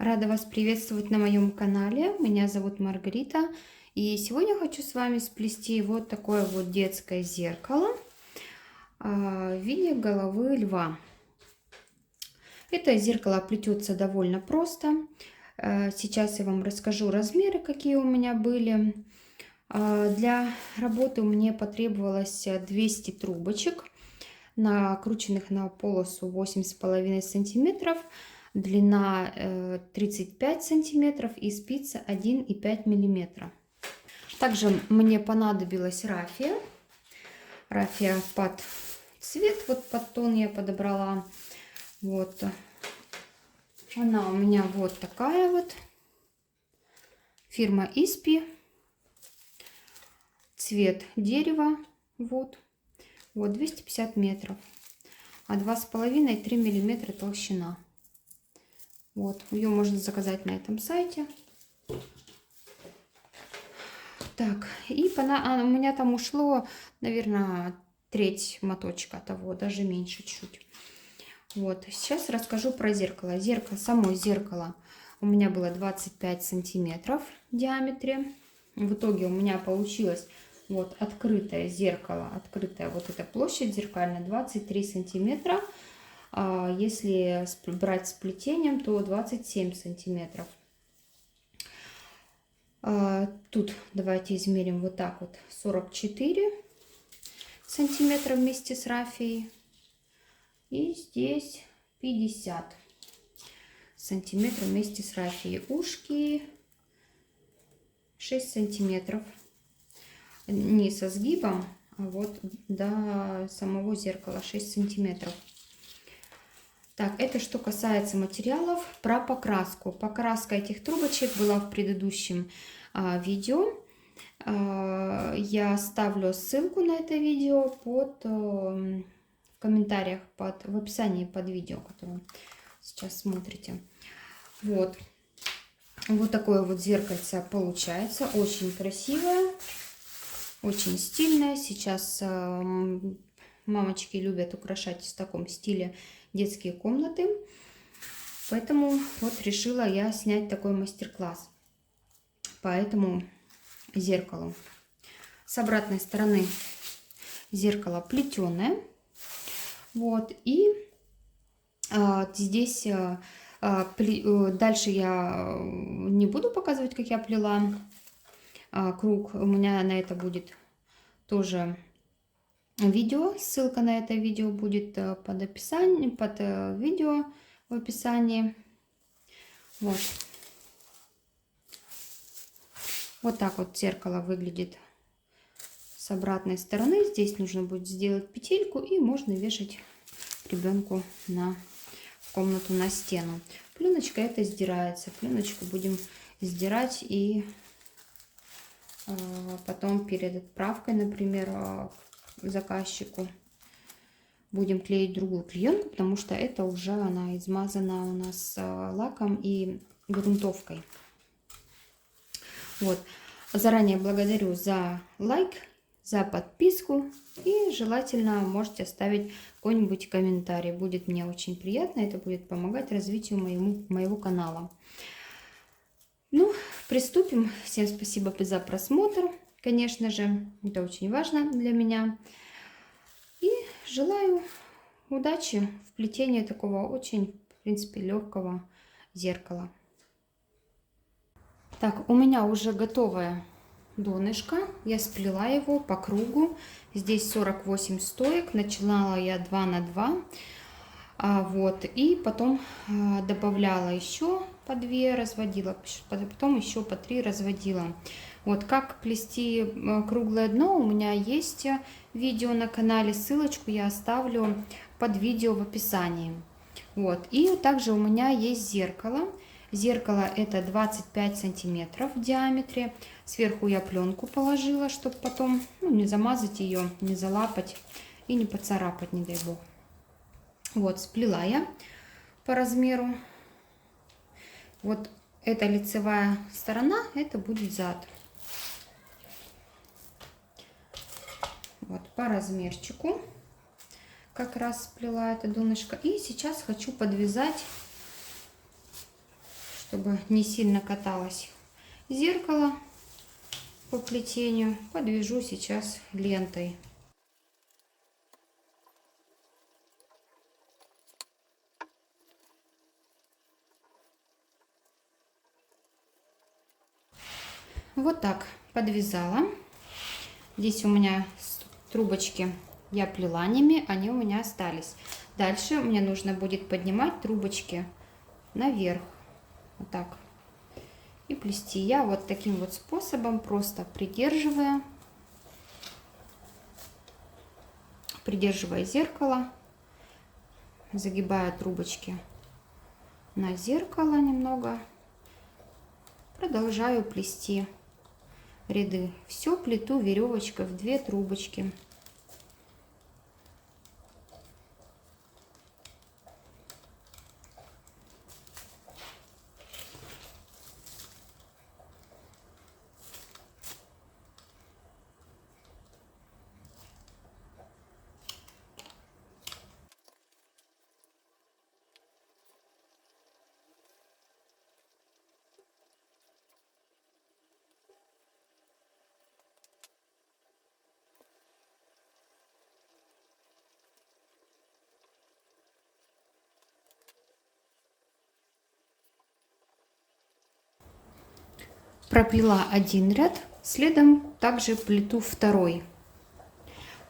Рада вас приветствовать на моем канале. Меня зовут Маргарита. И сегодня хочу с вами сплести вот такое вот детское зеркало в виде головы льва. Это зеркало плетется довольно просто. Сейчас я вам расскажу размеры, какие у меня были. Для работы мне потребовалось 200 трубочек, накрученных на полосу 8,5 сантиметров. Длина 35 сантиметров и спица 1,5 миллиметра. Также мне понадобилась рафия. Рафия под цвет, вот под тон я подобрала. Вот. Она у меня вот такая вот. Фирма Испи. Цвет дерева. Вот. Вот 250 метров. А 2,5-3 миллиметра толщина. Вот, ее можно заказать на этом сайте. Так, и у меня там ушло, наверное, треть моточка того, даже меньше чуть. Вот, сейчас расскажу про зеркало. Само зеркало у меня было 25 сантиметров в диаметре. В итоге у меня получилось вот открытое зеркало, открытая вот эта площадь зеркальная 23 сантиметра. Если брать сплетением, то 27 сантиметров. Тут давайте измерим вот так вот 44 сантиметра вместе с рафией. И здесь 50 сантиметров вместе с рафией. Ушки 6 сантиметров. Не со сгибом, а вот до самого зеркала 6 сантиметров. Так, это что касается материалов. Про покраску. Покраска этих трубочек была в предыдущем видео. Я оставлю ссылку на это видео в комментариях, в описании под видео, которое сейчас смотрите. Вот. Вот такое вот зеркальце получается. Очень красивое, очень стильное. Сейчас мамочки любят украшать в таком стиле детские комнаты. Поэтому вот решила я снять такой мастер-класс по этому зеркалу. С обратной стороны зеркало плетеное. Вот. И здесь дальше я не буду показывать, как я плела круг. У меня на это будет тоже видео. Ссылка на это видео будет под видео в описании. Вот. Вот так вот зеркало выглядит с обратной стороны. Здесь нужно будет сделать петельку, и можно вешать ребенку в комнату на стену. Пленочка это сдирается. Пленочку будем сдирать и потом перед отправкой, например, заказчику будем клеить другую клеенку, потому что это уже она измазана у нас лаком и грунтовкой. Вот. Заранее благодарю за лайк, за подписку, и желательно можете оставить какой-нибудь комментарий. Будет мне очень приятно, это будет помогать развитию моего канала. Ну, приступим. Всем спасибо за просмотр. Конечно же, это очень важно для меня. И желаю удачи в плетении такого очень, в принципе, легкого зеркала. Так, у меня уже готовое донышко. Я сплела его по кругу. Здесь 48 стоек. Начинала я 2 на 2. Вот. И потом добавляла еще по 2, разводила. Потом еще по 3 разводила. Вот как плести круглое дно, у меня есть видео на канале. Ссылочку я оставлю под видео в описании. Вот. И также у меня есть зеркало. Зеркало это 25 сантиметров в диаметре. Сверху я пленку положила, чтобы потом не замазать ее, не залапать и не поцарапать, не дай бог. Вот, сплела я по размеру. Вот эта лицевая сторона, это будет зад. Вот по размерчику как раз сплела это донышко. И сейчас хочу подвязать, чтобы не сильно каталось зеркало по плетению, подвяжу сейчас лентой. Вот так подвязала. Здесь у меня трубочки я плела ними, они у меня остались. Дальше мне нужно будет поднимать трубочки наверх. Вот так. И плести я вот таким вот способом, просто придерживая зеркало, загибая трубочки на зеркало немного, продолжаю плести ряды. Все плету веревочкой в 2 трубочки. Проплела один ряд, следом также плету второй.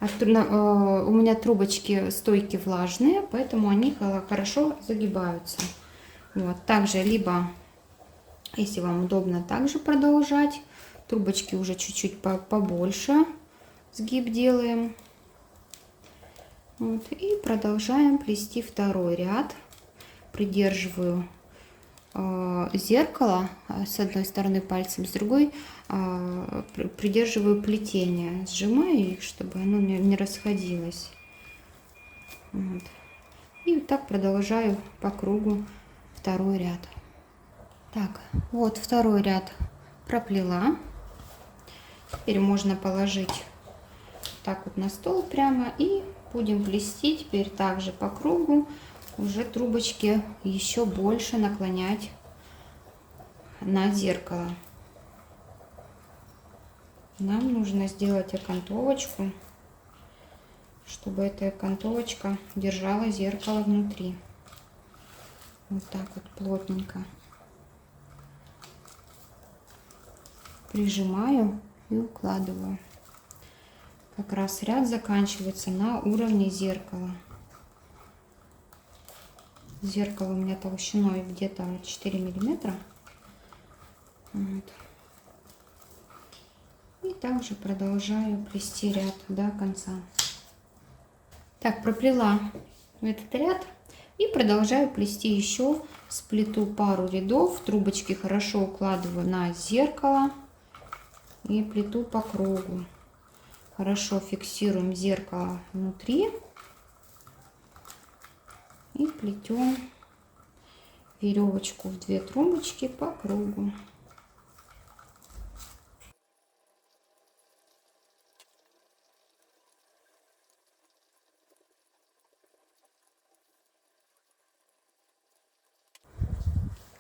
У меня трубочки стойки влажные, поэтому они хорошо загибаются. Вот. Также либо, если вам удобно, также продолжать. Трубочки уже чуть-чуть побольше сгиб делаем. Вот. И продолжаем плести второй ряд. Придерживаю зеркало с одной стороны пальцем, с другой придерживаю плетение, сжимаю их, чтобы оно не расходилось. Вот. И вот так продолжаю по кругу второй ряд. Так, вот второй ряд проплела. Теперь можно положить так вот на стол прямо и будем плести теперь также по кругу, уже трубочки еще больше наклонять на зеркало. Нам нужно сделать окантовочку, чтобы эта окантовочка держала зеркало внутри. Вот так вот плотненько прижимаю и укладываю. Как раз ряд заканчивается на уровне зеркала. Зеркало у меня толщиной где-то 4 миллиметра. Вот. И также продолжаю плести ряд до конца. Так, проплела этот ряд и продолжаю плести еще. Сплету пару рядов, трубочки хорошо укладываю на зеркало и плету по кругу. Хорошо фиксируем зеркало внутри и плетем веревочку в 2 трубочки по кругу.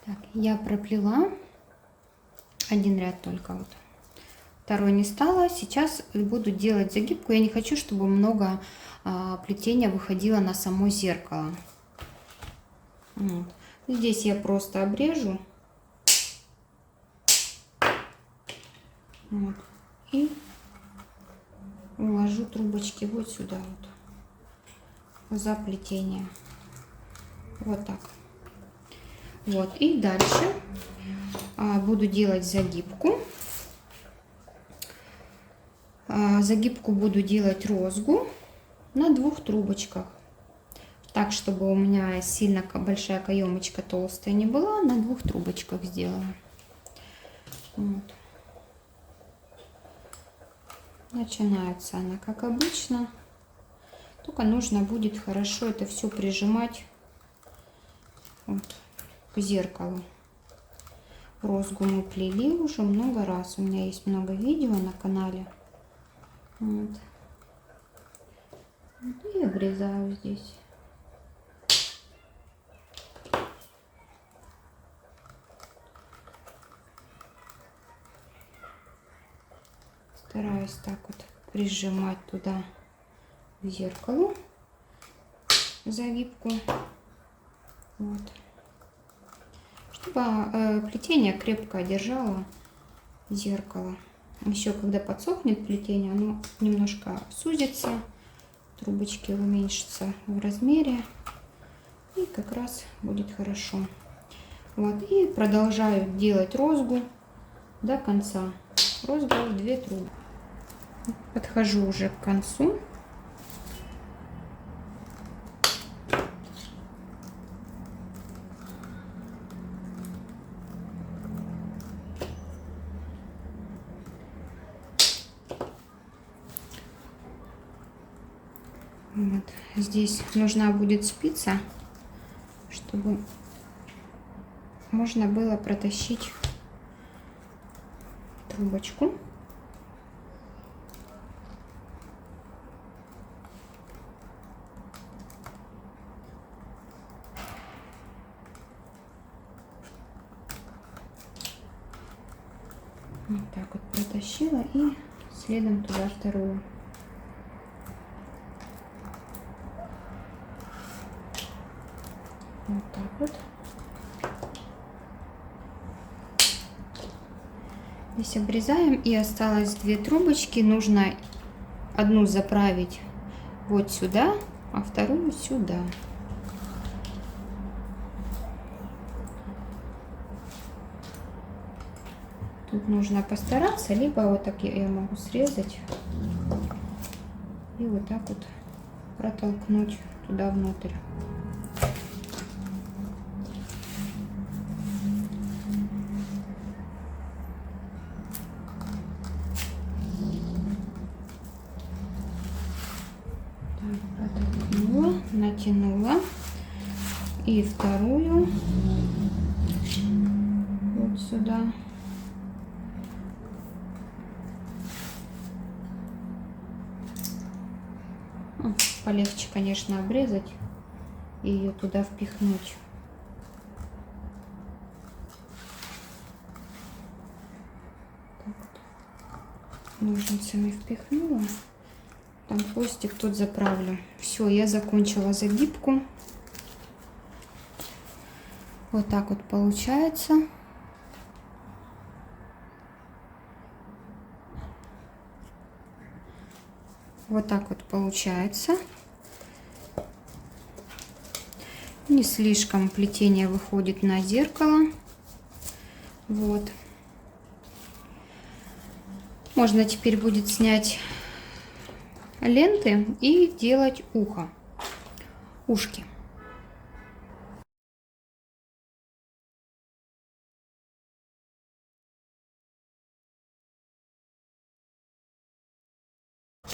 Так, я проплела один ряд только вот. Второй не стало. Сейчас буду делать загибку. Я не хочу, чтобы много плетения выходило на само зеркало. Вот. Здесь я просто обрежу. Вот. И уложу трубочки вот сюда вот за плетение. Вот так. Вот. И дальше буду делать загибку. Загибку буду делать розгу на 2 трубочках. Так, чтобы у меня сильно большая каемочка толстая не была, на 2 трубочках сделала. Вот. Начинается она как обычно. Только нужно будет хорошо это все прижимать вот к зеркалу. Розгу мы плели уже много раз. У меня есть много видео на канале. Вот. И обрезаю здесь. Стараюсь так вот прижимать туда к зеркалу завивку. Вот. Чтобы плетение крепко держало зеркало. Еще когда подсохнет плетение, оно немножко сузится, трубочки уменьшатся в размере, и как раз будет хорошо. Вот, и продолжаю делать розгу до конца. Розга в 2 трубы. Подхожу уже к концу. Вот. Здесь нужна будет спица, чтобы можно было протащить трубочку. Вот так вот протащила и следом туда вторую. Вот так вот. Здесь обрезаем, и осталось 2 трубочки. Нужно одну заправить вот сюда, а вторую сюда. Тут нужно постараться, либо вот так я могу срезать и вот так вот протолкнуть туда внутрь. Протолкнула, натянула, и вторую вот сюда. Полегче, конечно, обрезать и ее туда впихнуть. Так вот. Ножницами впихнула. Там хвостик тут заправлю. Все, я закончила загибку. Вот так вот получается. Вот так вот получается. Не слишком плетение выходит на зеркало. Вот. Можно теперь будет снять ленты и делать ушки.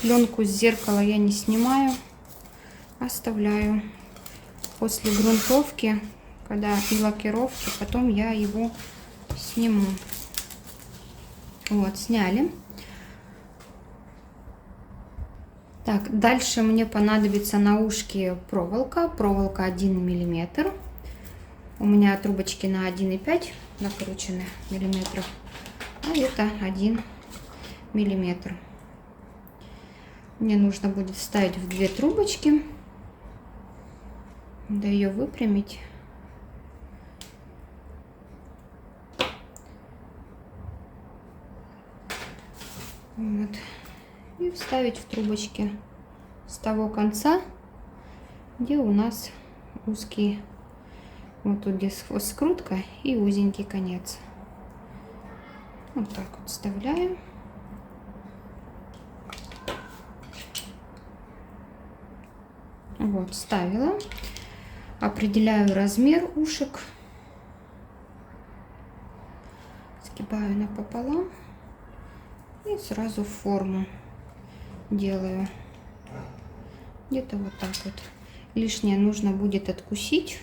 Пленку с зеркала я не снимаю, оставляю. После грунтовки, когда и лакировки, потом я его сниму. Вот, сняли. Так, дальше мне понадобится на ушке проволока. Проволока 1 миллиметр. У меня трубочки на 1,5 накручены миллиметров, а это 1 миллиметр. Мне нужно будет вставить в 2 трубочки. Да ее выпрямить. Вот. И вставить в трубочки с того конца, где у нас узкий, вот тут где скрутка и узенький конец. Вот так вот вставляем. Вот, вставила. Определяю размер ушек. Сгибаю напополам. И сразу форму делаю. Где-то вот так вот. Лишнее нужно будет откусить.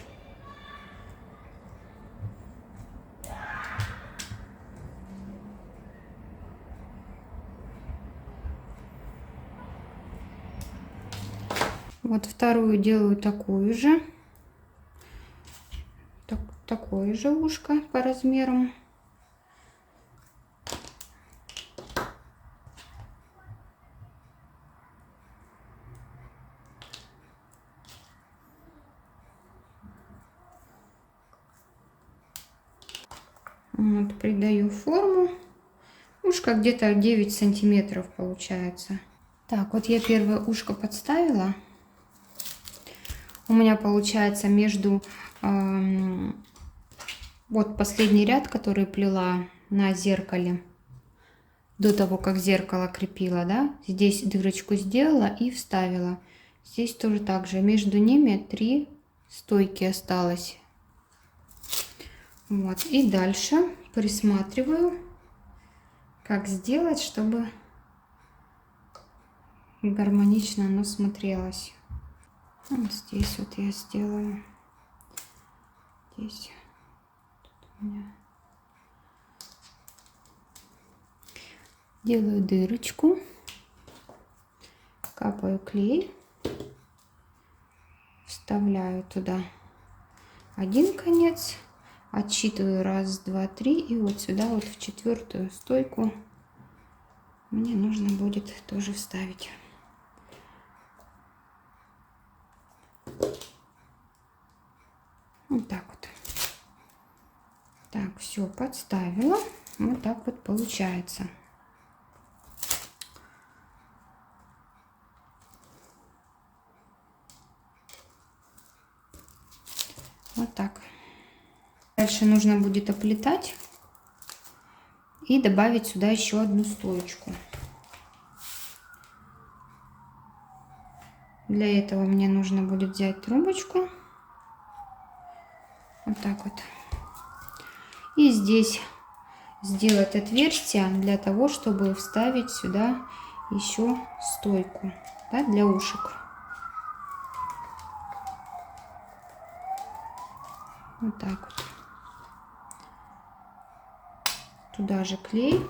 Вот вторую делаю такую же. Такое же ушко по размерам. Вот, придаю форму. Ушко где-то 9 сантиметров получается. Так, вот я первое ушко подставила. У меня получается между вот последний ряд, который плела на зеркале, до того, как зеркало крепила, да, здесь дырочку сделала и вставила. Здесь тоже так же, между ними 3 стойки осталось. Вот, и дальше присматриваю, как сделать, чтобы гармонично оно смотрелось. Вот здесь вот я сделаю. Здесь у меня делаю дырочку, капаю клей, вставляю туда один конец, отсчитываю 1, 2, 3, и вот сюда вот в 4-ю стойку мне нужно будет тоже вставить. Вот так вот. Так, все, подставила. Вот так вот получается. Вот так. Дальше нужно будет оплетать и добавить сюда еще одну стоечку. Для этого мне нужно будет взять трубочку. Вот так вот. И здесь сделать отверстие для того, чтобы вставить сюда еще стойку, да, для ушек. Вот так вот. Туда же клей.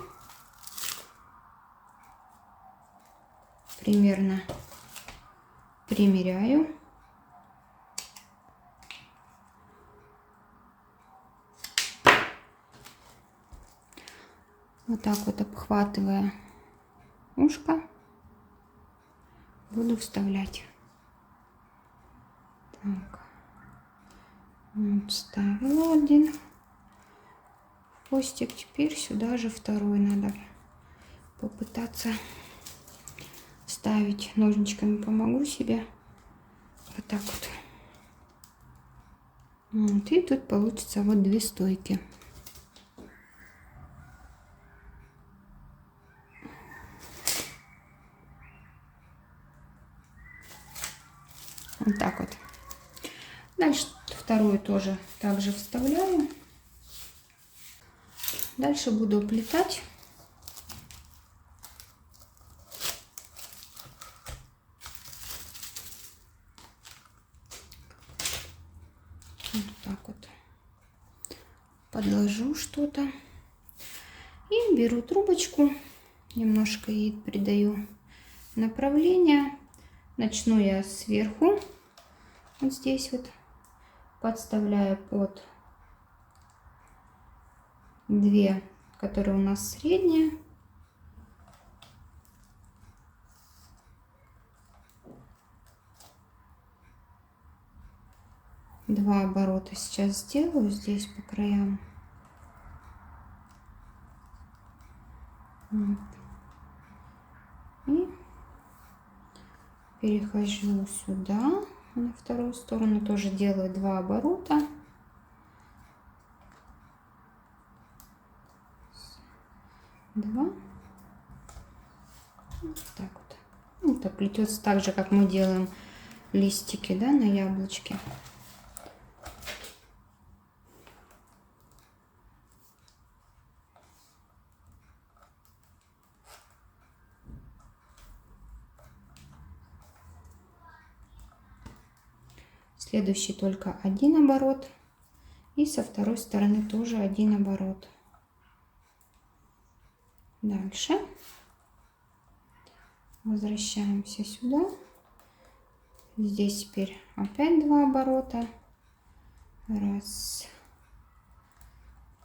Примерно примеряю. Вот так вот, обхватывая ушко, буду вставлять. Так. Вот, вставила один хвостик. Теперь сюда же второй надо попытаться вставить. Ножничками помогу себе. Вот так вот. Вот, и тут получится вот 2 стойки. Вот так вот. Дальше вторую тоже также вставляю. Дальше буду оплетать. Вот так вот. Подложу что-то. И беру трубочку. Немножко ей придаю направление. Начну я сверху. Вот здесь вот. Подставляю под 2, которые у нас средние. Два оборота сейчас сделаю здесь по краям. Вот. И перехожу сюда, на вторую сторону, тоже делаю 2 оборота. Два. Вот так вот. Это плетется так же, как мы делаем листики, да, на яблочке. Следующий только 1 оборот. И со второй стороны тоже 1 оборот. Дальше возвращаемся сюда. Здесь теперь опять 2 оборота. 1,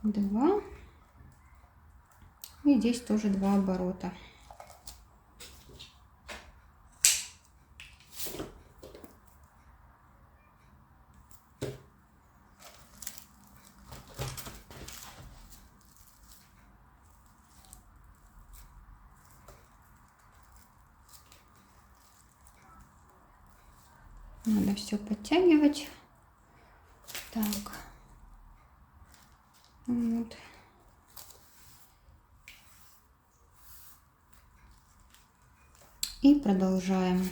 2. И здесь тоже 2 оборота. Надо все подтягивать. Так. Вот. И продолжаем.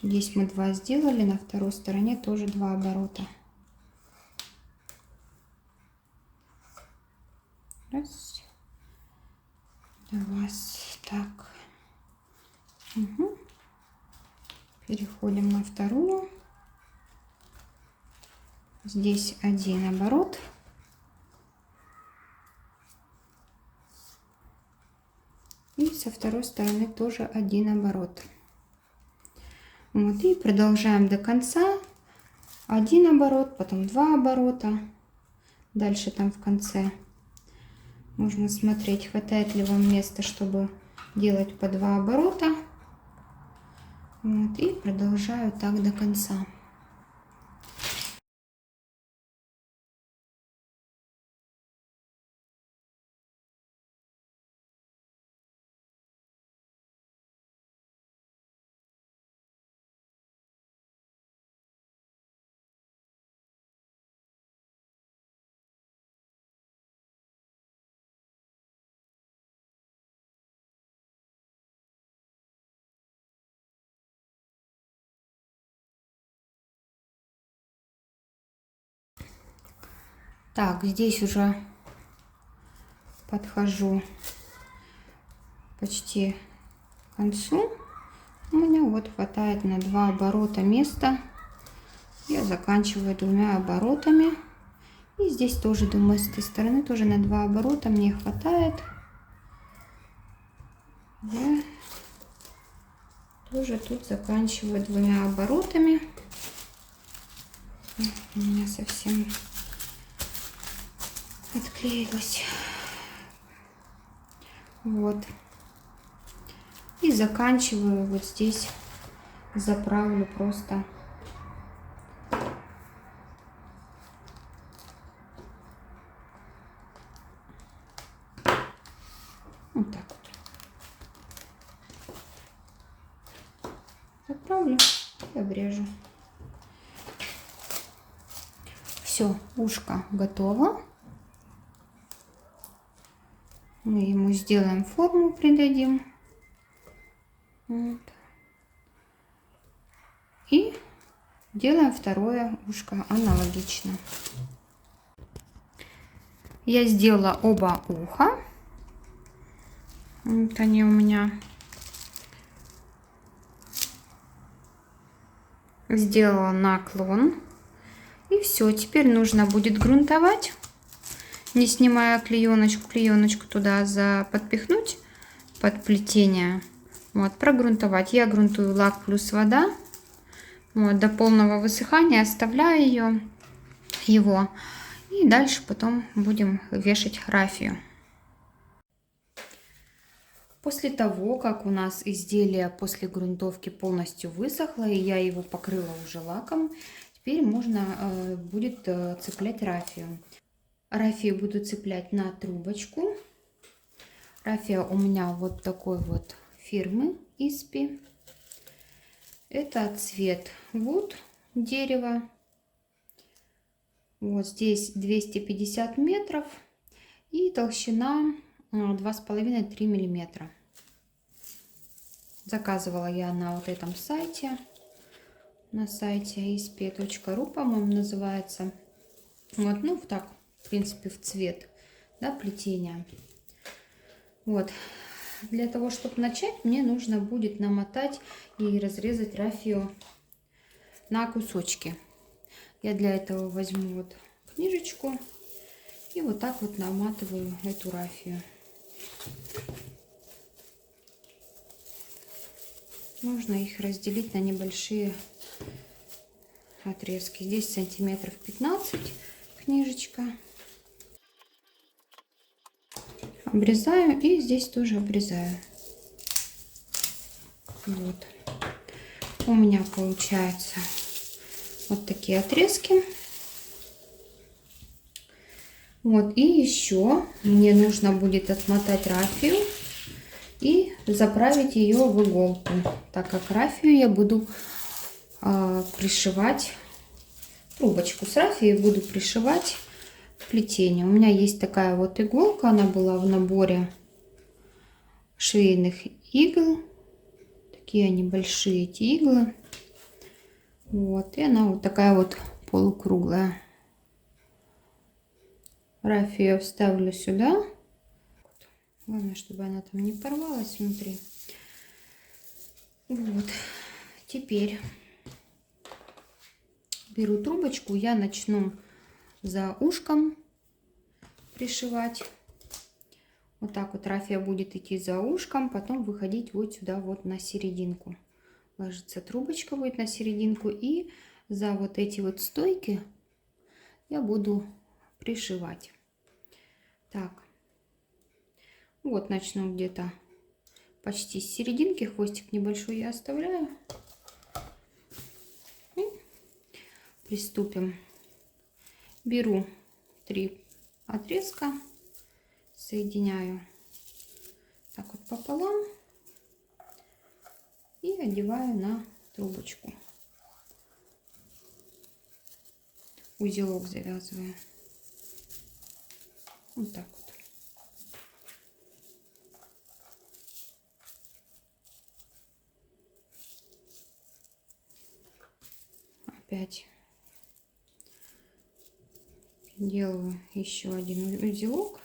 Здесь мы 2 сделали, на второй стороне тоже 2 оборота. Раз, два, так. Угу. Переходим на вторую. Здесь 1 оборот. И со второй стороны тоже 1 оборот. Вот, и продолжаем до конца. 1 оборот, потом 2 оборота. Дальше там в конце можно смотреть, хватает ли вам места, чтобы делать по 2 оборота. Вот, и продолжаю так до конца. Так, здесь уже подхожу почти к концу. У меня вот хватает на 2 оборота места. Я заканчиваю 2 оборотами. И здесь тоже, думаю, с этой стороны тоже на 2 оборота мне хватает. Я тоже тут заканчиваю 2 оборотами. У меня совсем отклеилась. Вот. И заканчиваю вот здесь, заправлю просто вот так вот. Заправлю и обрежу. Все, ушко готово. Мы ему сделаем форму, придадим. Вот. И делаем второе ушко аналогично. Я сделала оба уха. Вот они у меня. Сделала наклон. И все, теперь нужно будет грунтовать, не снимая клееночку, туда подпихнуть под плетение. Вот, прогрунтовать. Я грунтую лак плюс вода. Вот, до полного высыхания оставляю его. И дальше потом будем вешать рафию. После того, как у нас изделие после грунтовки полностью высохло, и я его покрыла уже лаком, теперь можно будет цеплять рафию. Рафию буду цеплять на трубочку. Рафия у меня вот такой вот фирмы ISPI. Это цвет Wood, дерево. Вот здесь 250 метров и толщина 2,5-3 миллиметра. Заказывала я на вот этом сайте, на сайте ispi.ru, по-моему, называется. Вот, ну так, в принципе, в цвет, да, плетения. Вот, для того, чтобы начать, мне нужно будет намотать и разрезать рафию на кусочки. Я для этого возьму вот книжечку и вот так вот наматываю эту рафию. Можно их разделить на небольшие отрезки. Здесь сантиметров 15 книжечка. Обрезаю и здесь тоже обрезаю. Вот. У меня получается вот такие отрезки. Вот, и еще мне нужно будет отмотать рафию и заправить ее в иголку, так как рафию я буду пришивать, трубочку с рафией буду пришивать к плетению. У меня есть такая вот иголка, она была в наборе швейных игл, такие они большие, эти иглы, вот, и она вот такая вот полукруглая. Рафию я вставлю сюда. Главное, чтобы она там не порвалась внутри. Вот. Теперь беру трубочку, я начну за ушком пришивать. Вот так вот рафия будет идти за ушком, потом выходить вот сюда вот на серединку. Ложится трубочка будет на серединку, и за вот эти вот стойки я буду пришивать. Так, вот начну где-то почти с серединки, хвостик небольшой я оставляю. И приступим. Беру 3 отрезка, соединяю так вот пополам и одеваю на трубочку. Узелок завязываю. Вот так вот. Опять делаю еще один узелок.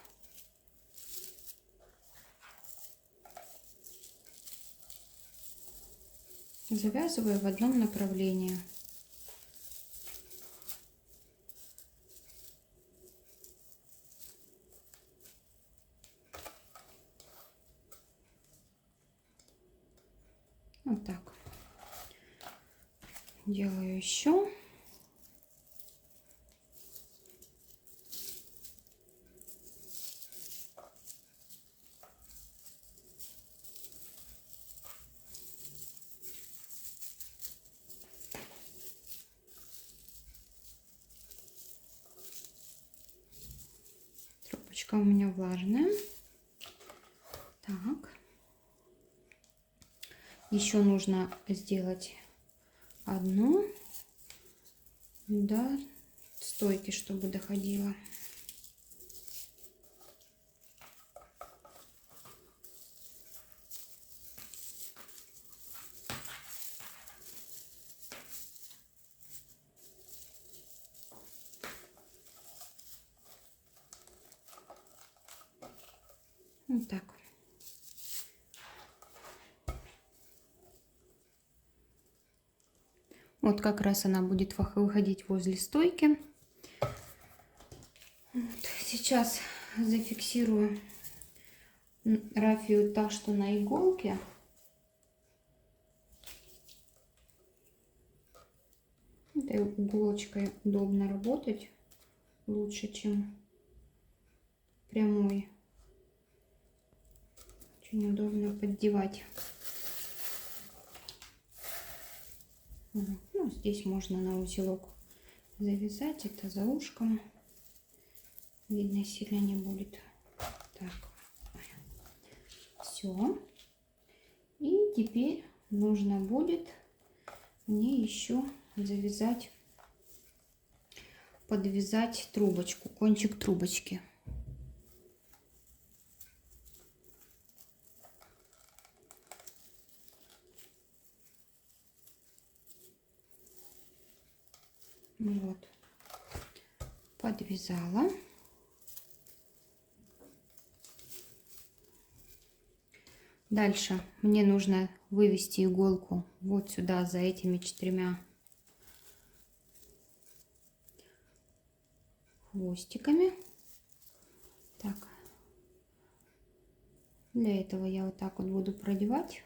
Завязываю в одном направлении. Вот так. Делаю еще. Трубочка у меня влажная. Так. Еще нужно сделать одну до стойки, чтобы доходила. Вот так. Вот как раз она будет выходить возле стойки. Вот. Сейчас зафиксирую рафию так, что на иголке. Этой иголочкой удобно работать лучше, чем прямой. Очень удобно поддевать. Ну, здесь можно на узелок завязать, это за ушком. Видно, сильно не будет. Так, все. И теперь нужно будет мне еще завязать, подвязать трубочку, кончик трубочки. Вот, подвязала. Дальше мне нужно вывести иголку вот сюда за этими 4 хвостиками. Так, для этого я вот так вот буду продевать.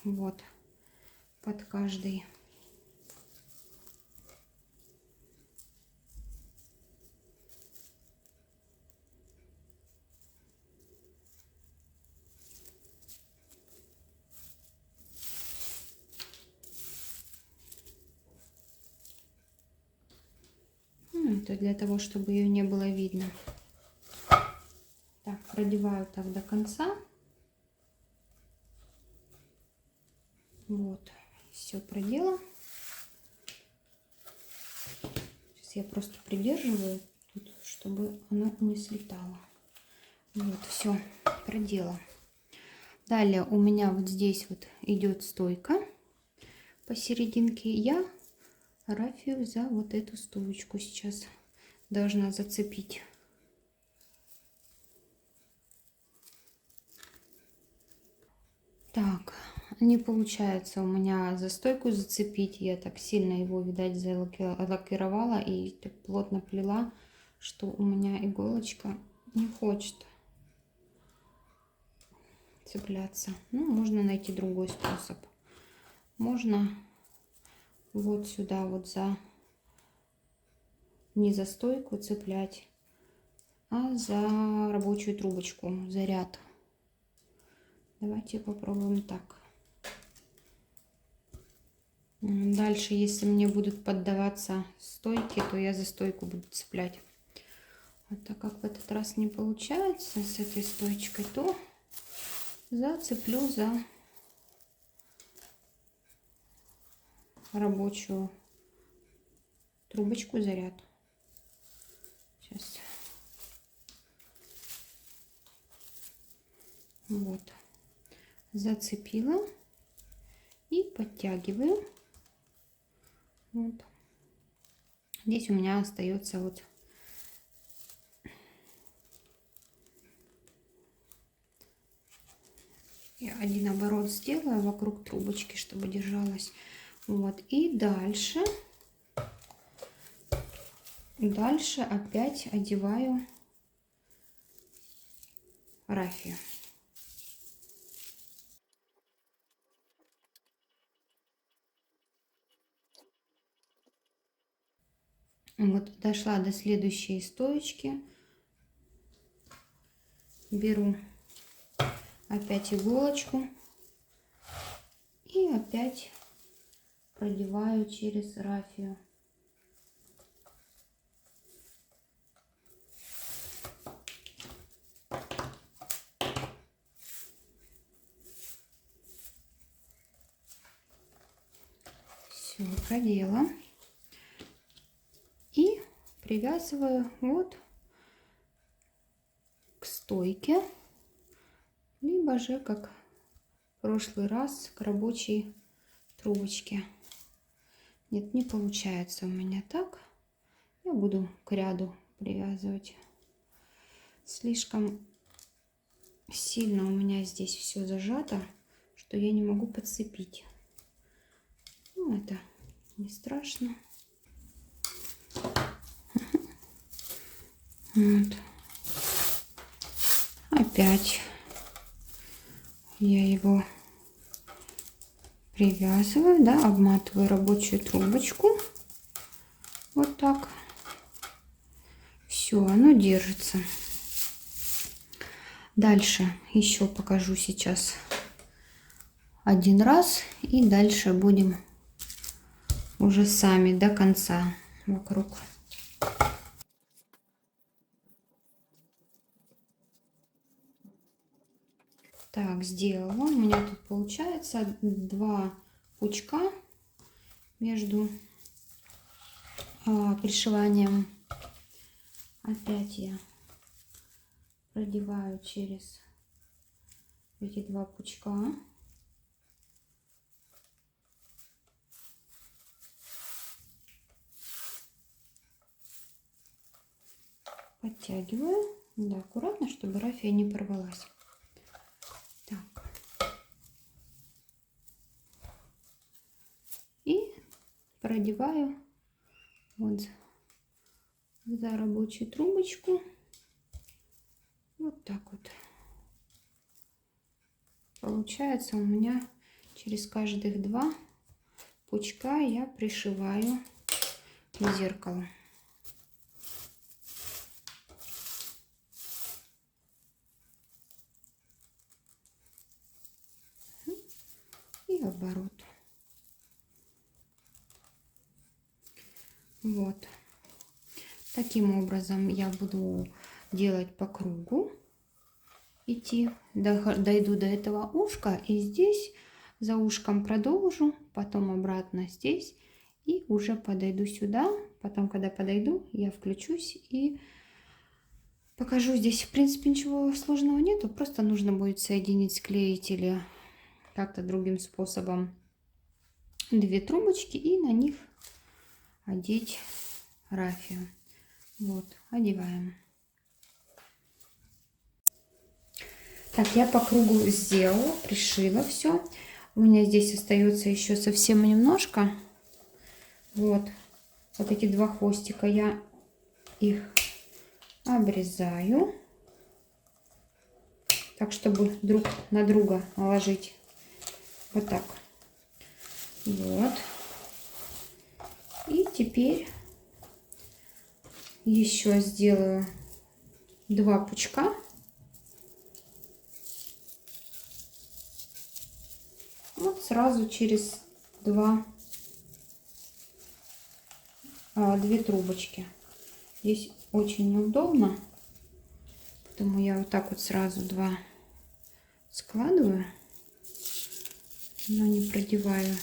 Вот, под каждый. Это для того, чтобы ее не было видно. Так, продеваю так до конца. Вот, все продела. Сейчас я просто придерживаю, тут, чтобы оно не слетало. Вот, все, продела. Далее у меня вот здесь вот идет стойка посерединке. Я рафию за вот эту стоечку сейчас должна зацепить. Так, не получается у меня за стойку зацепить. Я так сильно его, видать, залакировала и так плотно плела, что у меня иголочка не хочет цепляться. Ну, можно найти другой способ. Можно вот сюда вот за, не за стойку цеплять, а за рабочую трубочку, за ряд. Давайте попробуем так. Дальше, если мне будут поддаваться стойки, то я за стойку буду цеплять. А так как в этот раз не получается с этой стоечкой, то зацеплю за рабочую трубочку, за ряд. Сейчас. Вот. Зацепила и подтягиваю. Вот. Здесь у меня остается вот я один оборот сделаю вокруг трубочки, чтобы держалась. Вот. И дальше опять одеваю рафию. Вот дошла до следующей стоечки. Беру опять иголочку и опять продеваю через рафию. Все, продела. И привязываю вот к стойке, либо же, как в прошлый раз, к рабочей трубочке. Нет, не получается у меня так. Я буду к ряду привязывать. Слишком сильно у меня здесь все зажато, что я не могу подцепить. Ну, это не страшно. Вот. Опять я его привязываю, да, обматываю рабочую трубочку. Вот так. Все, оно держится. Дальше еще покажу сейчас один раз. И дальше будем уже сами до конца вокруг. Так, сделала. У меня тут получается 2 пучка между пришиванием. Опять я продеваю через эти 2 пучка. Подтягиваю. Да, аккуратно, чтобы рафия не порвалась. Так. И продеваю вот за рабочую трубочку. Вот так вот. Получается у меня через каждых 2 пучка я пришиваю к зеркалу. И оборот. Вот. Таким образом я буду делать по кругу, идти, дойду до этого ушка и здесь за ушком продолжу, потом обратно здесь и уже подойду сюда. Потом, когда подойду, я включусь и покажу. Здесь, в принципе, ничего сложного нету, просто нужно будет соединить, склеить или как-то другим способом две трубочки и на них одеть рафию. Вот, одеваем. Так, я по кругу сделала, пришила все. У меня здесь остается еще совсем немножко. Вот эти два хвостика, я их обрезаю. Так, чтобы друг на друга наложить. Вот так. Вот. И теперь еще сделаю два пучка. Вот сразу через две трубочки. Здесь очень неудобно, поэтому я вот так вот сразу два складываю, но не продеваю.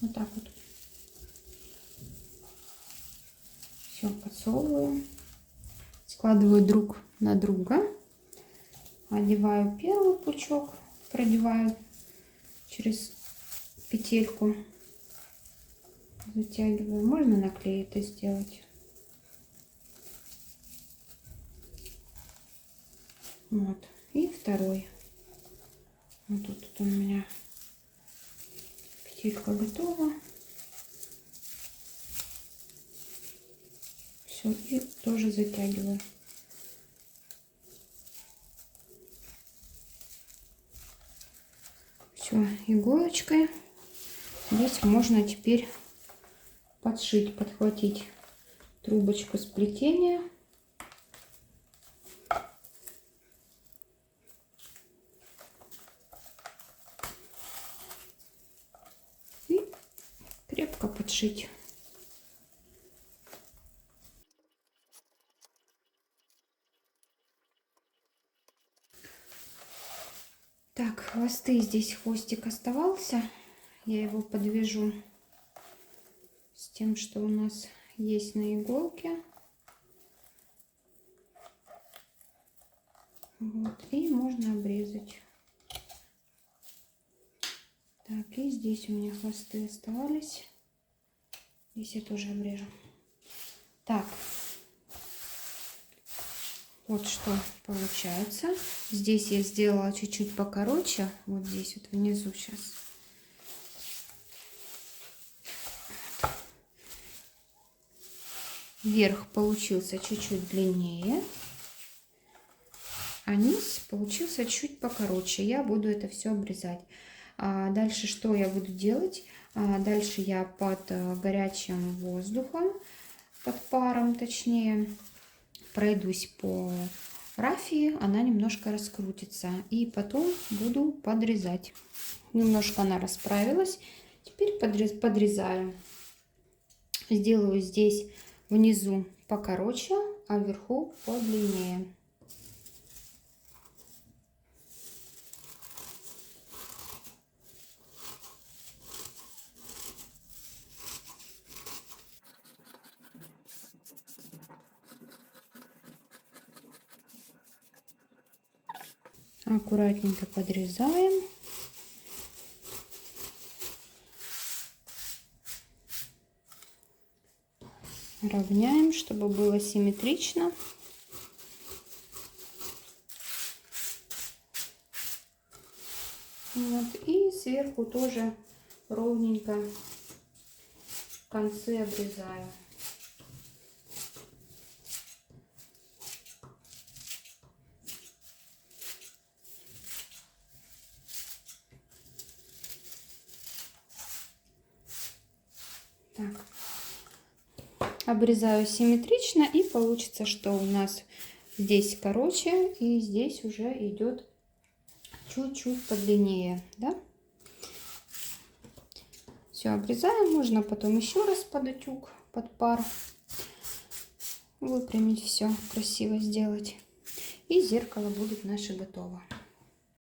Вот так вот. Все подсовываю, складываю друг на друга, одеваю первый пучок, продеваю через петельку, затягиваю. Можно на клей это сделать. Вот. И второй. Вот тут у меня петелька готова. Все, и тоже затягиваю. Все, иголочкой. Здесь можно теперь подшить, подхватить трубочку сплетения. И крепко подшить. Так, хвосты, здесь хвостик оставался. Я его подвяжу с тем, что у нас есть на иголке. Вот, и можно обрезать. Так, и здесь у меня хвосты оставались. Здесь я тоже обрежу. Так, вот что получается. Здесь я сделала чуть-чуть покороче. Вот здесь вот внизу сейчас. Верх получился чуть-чуть длиннее, а низ получился чуть покороче. Я буду это все обрезать. Дальше что я буду делать? Дальше я под горячим воздухом, под паром точнее, пройдусь по рафии, она немножко раскрутится. И потом буду подрезать. Немножко она расправилась. Теперь подрезаю. Сделаю здесь внизу покороче, а вверху подлиннее. Аккуратненько подрезаем. Равняем, чтобы было симметрично. Вот. И сверху тоже ровненько концы обрезаю. Так. Обрезаю симметрично, и получится, что у нас здесь короче и здесь уже идет чуть-чуть подлиннее, да? Все обрезаем, можно потом еще раз под утюг, под пар. выпрямить все, красиво сделать. И зеркало будет наше готово.